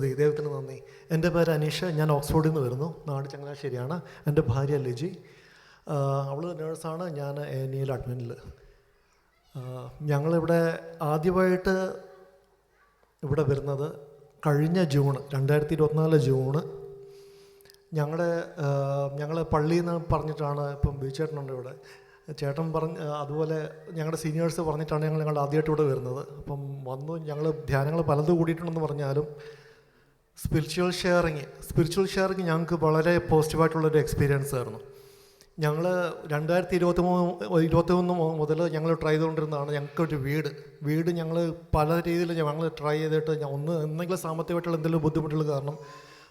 സ്തുതി, ദൈവത്തിന് നന്ദി. എൻ്റെ പേര് അനീഷ്, ഞാൻ ഓക്സ്ഫോർഡിൽ നിന്ന് വരുന്നു. നാട് ചങ്ങനാശ്ശേരിയാണ്. എൻ്റെ ഭാര്യ ലിജി, അവൾ നേഴ്സാണ്, ഞാൻ ANEL അഡ്മിനിൽ. ഞങ്ങളിവിടെ ആദ്യമായിട്ട് ഇവിടെ വരുന്നത് കഴിഞ്ഞ ജൂൺ 2024 ജൂണ് ഞങ്ങൾ പള്ളിയിൽ നിന്ന് പറഞ്ഞിട്ടാണ്. ഇപ്പം ബീച്ചേട്ടനുണ്ട് ഇവിടെ, ചേട്ടൻ അതുപോലെ ഞങ്ങളുടെ സീനിയേഴ്സ് പറഞ്ഞിട്ടാണ് ഞങ്ങൾ ആദ്യമായിട്ട് ഇവിടെ വരുന്നത്. അപ്പം വന്നു, ഞങ്ങൾ ധ്യാനങ്ങൾ പലതും കൂടിയിട്ടുണ്ടെന്ന് പറഞ്ഞാലും സ്പിരിച്വൽ ഷെയറിങ് ഞങ്ങൾക്ക് വളരെ പോസിറ്റീവായിട്ടുള്ളൊരു എക്സ്പീരിയൻസ് ആയിരുന്നു. ഞങ്ങൾ 2023 മുതൽ ഞങ്ങൾ ട്രൈ ചെയ്തുകൊണ്ടിരുന്നതാണ്. ഞങ്ങൾക്കൊരു വീട് ഞങ്ങൾ പല രീതിയിൽ ഞങ്ങൾ ട്രൈ ചെയ്തിട്ട് എന്തെങ്കിലും സാമ്പത്തികമായിട്ടുള്ള എന്തെങ്കിലും ബുദ്ധിമുട്ടുകൾ കാരണം,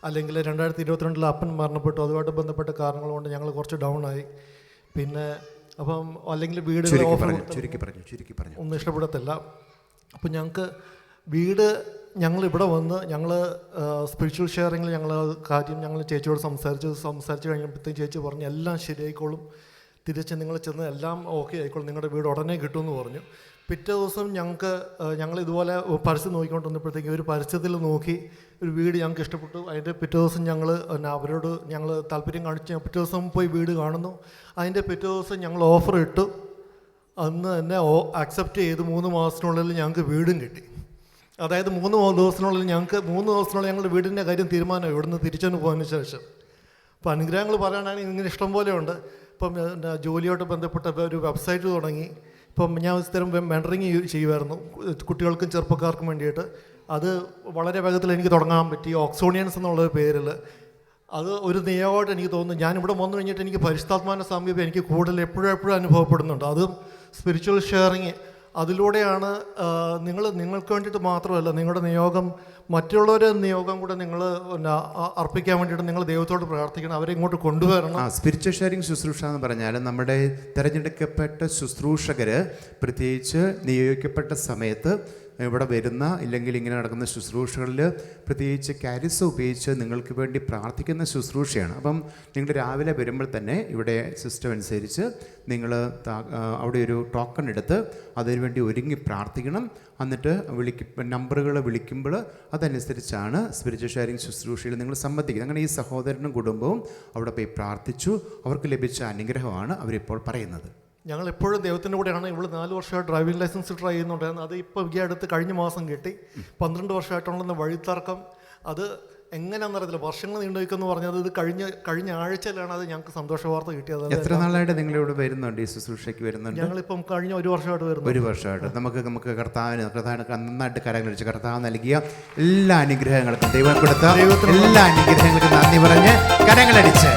അല്ലെങ്കിൽ 2022 അപ്പൻ മരണപ്പെട്ടു, അതുമായിട്ട് ബന്ധപ്പെട്ട കാരണങ്ങൾ കൊണ്ട് ഞങ്ങൾ കുറച്ച് ഡൗൺ ആയി. പിന്നെ അപ്പം അല്ലെങ്കിൽ വീട് ഒന്നും ഇഷ്ടപ്പെടത്തില്ല. അപ്പം ഞങ്ങൾക്ക് ഞങ്ങളിവിടെ വന്ന് സ്പിരിച്വൽ ഷെയറിങ്ങിൽ ഞങ്ങൾ ചേച്ചിയോട് സംസാരിച്ച് കഴിഞ്ഞപ്പോഴത്തേക്കും ചേച്ചി പറഞ്ഞു എല്ലാം ശരിയായിക്കോളും, തിരിച്ച് നിങ്ങൾ ചെന്ന് എല്ലാം ഓക്കെ ആയിക്കോളും, നിങ്ങളുടെ വീട് ഉടനെ കിട്ടുമെന്ന് പറഞ്ഞു. പിറ്റേ ദിവസം ഞങ്ങൾ ഇതുപോലെ പരസ്യം നോക്കിക്കൊണ്ടിരുന്നപ്പോഴത്തേക്കും ഒരു പരസ്യത്തിൽ നോക്കി ഒരു വീട് ഞങ്ങൾക്ക് ഇഷ്ടപ്പെട്ടു. അതിൻ്റെ പിറ്റേ ദിവസം അവരോട് താല്പര്യം കാണിച്ച് പിറ്റേ ദിവസം പോയി വീട് കാണുന്നു. അതിൻ്റെ പിറ്റേ ദിവസം ഞങ്ങൾ ഓഫർ ഇട്ടു. അന്ന് തന്നെ അക്സെപ്റ്റ് ചെയ്ത് 3 മാസത്തിനുള്ളിൽ ഞങ്ങൾക്ക് വീടും കിട്ടി. അതായത് 3 ദിവസത്തിനുള്ളിൽ ഞങ്ങളുടെ വീടിൻ്റെ കാര്യം തീരുമാനമായി ഇവിടുന്ന് തിരിച്ചു പോയതിന് ശേഷം. അപ്പോൾ അനുഗ്രഹങ്ങൾ പറയാനാണെങ്കിൽ ഇങ്ങനെ ഇഷ്ടം പോലെ ഉണ്ട്. ഇപ്പം ജോലിയോട്ട് ബന്ധപ്പെട്ട ഒരു വെബ്സൈറ്റ് തുടങ്ങി. ഇപ്പം ഞാൻ സ്ഥിരം മെൻറ്ററിങ് ചെയ്യുമായിരുന്നു കുട്ടികൾക്കും ചെറുപ്പക്കാർക്കും വേണ്ടിയിട്ട്. അത് വളരെ വേഗത്തിൽ എനിക്ക് തുടങ്ങാൻ പറ്റി. ഓക്സോണിയൻസ് എന്നുള്ള പേരിൽ അത് ഒരു നിയോഗമായിട്ട് എനിക്ക് തോന്നുന്നു. ഞാനിവിടെ വന്നു കഴിഞ്ഞിട്ട് എനിക്ക് പരിശുദ്ധാത്മാവിൻ്റെ സമീപം എനിക്ക് കൂടുതൽ എപ്പോഴും അനുഭവപ്പെടുന്നുണ്ട്. അതും സ്പിരിച്വൽ ഷെയറിങ് അതിലൂടെയാണ്. നിങ്ങൾക്ക് വേണ്ടിയിട്ട് മാത്രമല്ല, നിങ്ങളുടെ നിയോഗം മറ്റുള്ളവരുടെ നിയോഗം കൂടെ നിങ്ങൾ അർപ്പിക്കാൻ വേണ്ടിയിട്ട് നിങ്ങൾ ദൈവത്തോട് പ്രാർത്ഥിക്കണം, അവരെ ഇങ്ങോട്ട് കൊണ്ടുവരണം. സ്പിരിച്വൽ ഷെയറിംഗ് ശുശ്രൂഷ എന്ന് പറഞ്ഞാൽ നമ്മുടെ തിരഞ്ഞെടുക്കപ്പെട്ട ശുശ്രൂഷകർ പ്രത്യേകിച്ച് നിയോഗിക്കപ്പെട്ട സമയത്ത് ഇവിടെ വരുന്ന ഇല്ലെങ്കിൽ ഇങ്ങനെ നടക്കുന്ന ശുശ്രൂഷകളിൽ പ്രത്യേകിച്ച് കാരിസ ഉപയോഗിച്ച് നിങ്ങൾക്ക് വേണ്ടി പ്രാർത്ഥിക്കുന്ന ശുശ്രൂഷയാണ്. അപ്പം നിങ്ങൾ രാവിലെ വരുമ്പോൾ തന്നെ ഇവിടെ സിസ്റ്റം അനുസരിച്ച് നിങ്ങൾ അവിടെ ഒരു ടോക്കൺ എടുത്ത് അതിനുവേണ്ടി ഒരുങ്ങി പ്രാർത്ഥിക്കണം. എന്നിട്ട് നമ്പറുകൾ വിളിക്കുമ്പോൾ അതനുസരിച്ചാണ് സ്പിരിച്വൽ ഷെയറിംഗ് ശുശ്രൂഷയിൽ നിങ്ങൾ സംബന്ധിക്കുന്നത്. അങ്ങനെ ഈ സഹോദരനും കുടുംബവും അവിടെ പോയി പ്രാർത്ഥിച്ചു. അവർക്ക് ലഭിച്ച അനുഗ്രഹമാണ് അവരിപ്പോൾ പറയുന്നത്. ഞങ്ങൾ എപ്പോഴും ദൈവത്തിൻ്റെ കൂടെയാണ്. ഇവിടെ 4 വർഷമായിട്ട് ഡ്രൈവിംഗ് ലൈസൻസ് ട്രൈ ചെയ്യുന്നുണ്ടായിരുന്നു. അത് ഇപ്പോൾ ഈ അടുത്ത് കഴിഞ്ഞ മാസം കിട്ടി. 12 വർഷമായിട്ടുള്ള വഴിത്തർക്കം അത് എങ്ങനെയാണെന്ന് അറിയത്തില്ല, വർഷങ്ങൾ നീണ്ടുവെക്കുമെന്ന് പറഞ്ഞത് ഇത് കഴിഞ്ഞ ആഴ്ചയിലാണ് അത് ഞങ്ങൾക്ക് സന്തോഷ വാർത്ത കിട്ടിയത്. എത്ര നാളായിട്ട് നിങ്ങളിവിടെ വരുന്നുണ്ട്, ഈ ശുശ്രൂഷയ്ക്ക് വരുന്നുണ്ട്? ഞങ്ങളിപ്പം കഴിഞ്ഞ 1 വർഷമായിട്ട് വരുന്നു. 1 വർഷമായിട്ട് നമുക്ക് കർത്താവിന് നന്നായിട്ട് കരങ്ങളടിച്ച് കർത്താവ് നൽകിയ എല്ലാ അനുഗ്രഹങ്ങൾക്കും ദൈവം കൊടുത്ത എല്ലാ അനുഗ്രഹങ്ങൾക്കും നന്ദി പറഞ്ഞ് കരങ്ങളടിച്ച്